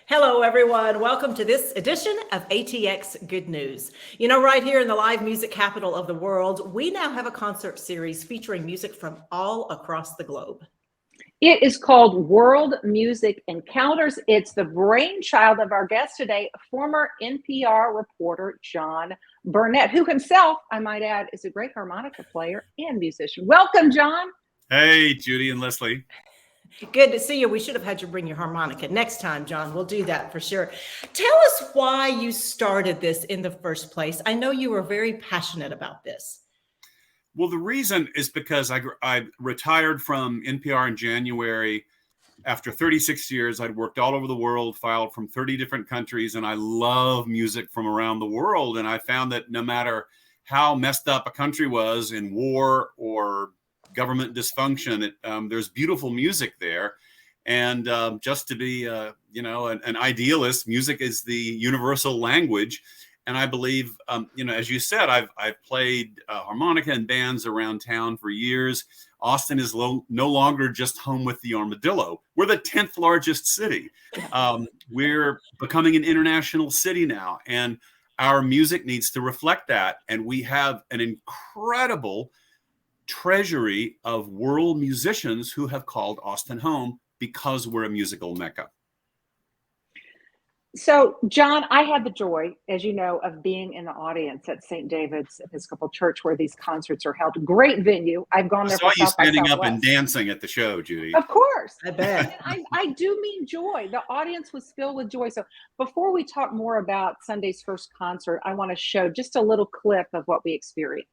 Hello, everyone. Welcome to this edition of ATX Good News. You know, right here in the live music capital of the world, we now have a concert series featuring music from all across the globe. It is called World Music Encounters. It's the brainchild of our guest today, former NPR reporter John Burnett, who himself, I might add, is a great harmonica player and musician. Welcome, John. Hey, Judy and Leslie. Good to see you. We should have had you bring your harmonica next time, John. We'll do that for sure. Tell us why you started this in the first place. I know you were very passionate about this. Well, the reason is because I retired from NPR in January. After 36 years, I'd worked all over the world, filed from 30 different countries, and I love music from around the world. And I found that no matter how messed up a country was in war or government dysfunction, there's beautiful music there. And just to be, an idealist, music is the universal language. And I believe, as you said, I've played harmonica in bands around town for years. Austin is no longer just home with the armadillo. We're the 10th largest city. We're becoming an international city now, and our music needs to reflect that. And we have an incredible treasury of world musicians who have called Austin home because we're a musical mecca. So, John, I had the joy, as you know, of being in the audience at St. David's Episcopal Church where these concerts are held. Great venue. I've gone there. I saw you standing up and dancing at the show, Judy. Of course. I bet. I do mean joy. The audience was filled with joy. So before we talk more about Sunday's first concert, I want to show just a little clip of what we experienced.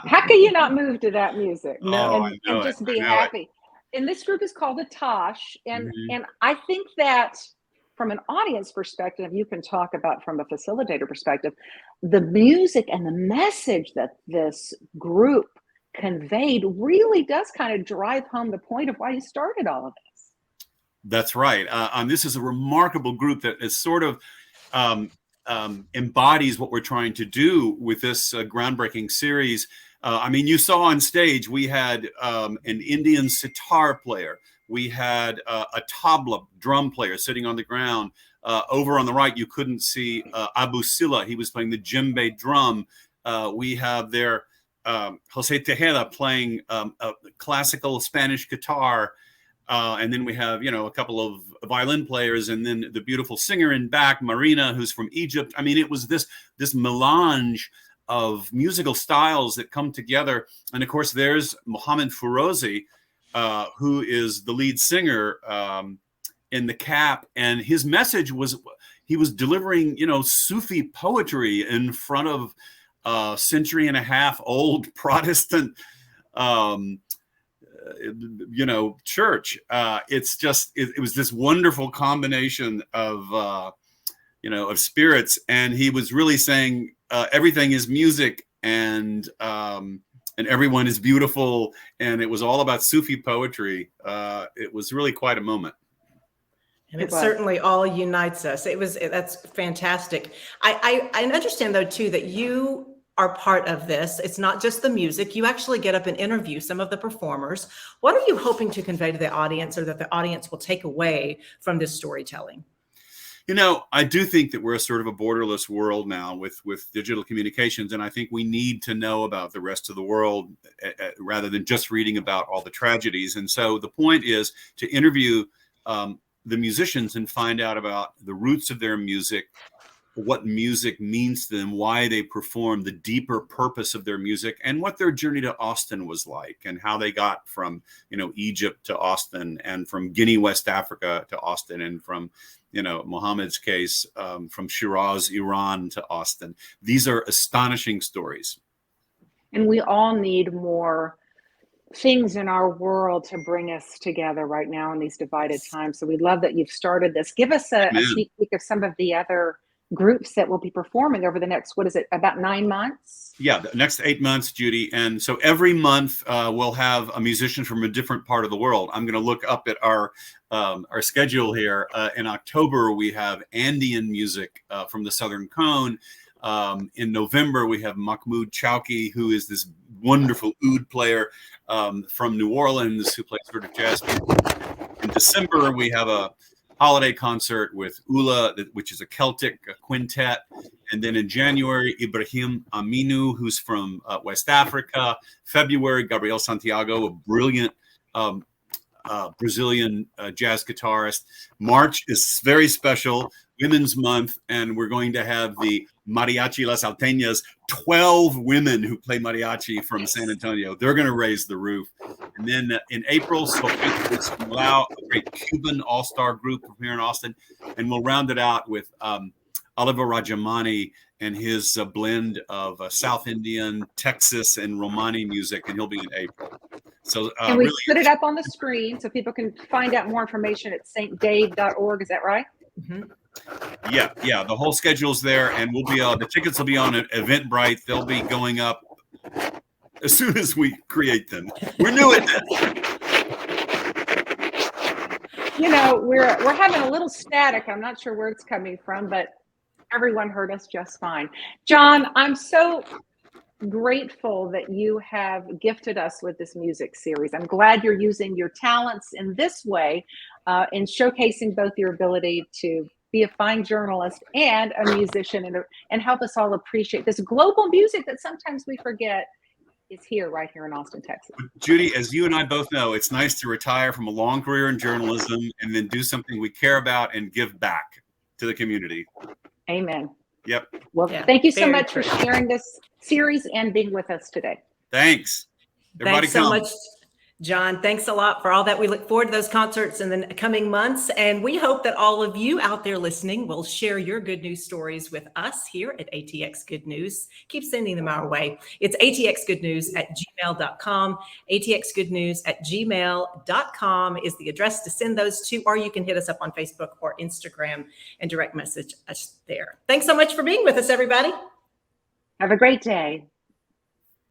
How can you not move to that music? And just be happy? And this group is called the Tosh. And I think that from an audience perspective, you can talk about from a facilitator perspective, the music and the message that this group conveyed really does kind of drive home the point of why you started all of this. That's right. This is a remarkable group that is sort of embodies what we're trying to do with this groundbreaking series. You saw on stage, we had an Indian sitar player. We had a tabla drum player sitting on the ground. Over on the right, you couldn't see Abu Silla. He was playing the djembe drum. We have there Jose Tejeda playing a classical Spanish guitar. And then we have, a couple of violin players, and then the beautiful singer in back, Marina, who's from Egypt. I mean, it was this melange of musical styles that come together. And of course, there's Mohammed Fourozi, who is the lead singer in the Cap. And his message was, he was delivering, Sufi poetry in front of a century and a half old Protestant church. It was this wonderful combination of spirits, and he was really saying everything is music, and everyone is beautiful, and it was all about Sufi poetry. It was really quite a moment. And it certainly all unites us. That's fantastic. I understand though too that you are part of this. It's not just the music. You actually get up and interview some of the performers. What are you hoping to convey to the audience, or that the audience will take away from this storytelling? I do think that we're a sort of a borderless world now with digital communications. And I think we need to know about the rest of the world rather than just reading about all the tragedies. And so the point is to interview the musicians and find out about the roots of their music, what music means to them, why they perform, the deeper purpose of their music, and what their journey to Austin was like, and how they got from, Egypt to Austin, and from Guinea, West Africa to Austin, and from, Muhammad's case, from Shiraz, Iran to Austin. These are astonishing stories. And we all need more things in our world to bring us together right now in these divided times. So we love that you've started this. Give us a sneak peek of some of the other groups that will be performing over the next, what is it, about 9 months? Yeah, the next 8 months, Judy. And so every month we'll have a musician from a different part of the world. I'm going to look up at our schedule here. In October, we have Andean music from the Southern Cone. In November, we have Mahmoud Chowki, who is this wonderful oud player from New Orleans who plays sort of jazz music. In December, we have a holiday concert with Ula, which is a Celtic quintet. And then in January, Ibrahim Aminu, who's from West Africa. February, Gabriel Santiago, a brilliant Brazilian jazz guitarist. March is very special, Women's Month, and we're going to have the Mariachi Las Alteñas, 12 women who play mariachi from San Antonio. They're going to raise the roof. And then in April, Sofia, a great Cuban all-star group from here in Austin. And we'll round it out with Oliver Rajamani and his blend of South Indian, Texas, and Romani music, and he'll be in April. So and we really put it up on the screen so people can find out more information at stdave.org. Is that right? Mm-hmm. Yeah. The whole schedule's there, and we'll be the tickets will be on Eventbrite. They'll be going up as soon as we create them. We're new at this. We're having a little static. I'm not sure where it's coming from, but everyone heard us just fine. John, I'm so grateful that you have gifted us with this music series. I'm glad you're using your talents in this way, in showcasing both your ability to be a fine journalist and a musician, and help us all appreciate this global music that sometimes we forget is right here in Austin, Texas. Judy, as you and I both know, it's nice to retire from a long career in journalism and then do something we care about and give back to the community. Amen. Yep. Well, thank you so much for sharing this series and being with us today. Thanks. Thanks so much, John. Thanks a lot for all that. We look forward to those concerts in the coming months. And we hope that all of you out there listening will share your good news stories with us here at ATX Good News. Keep sending them our way. It's atxgoodnews@gmail.com. atxgoodnews@gmail.com is the address to send those to, or you can hit us up on Facebook or Instagram and direct message us there. Thanks so much for being with us, everybody. Have a great day.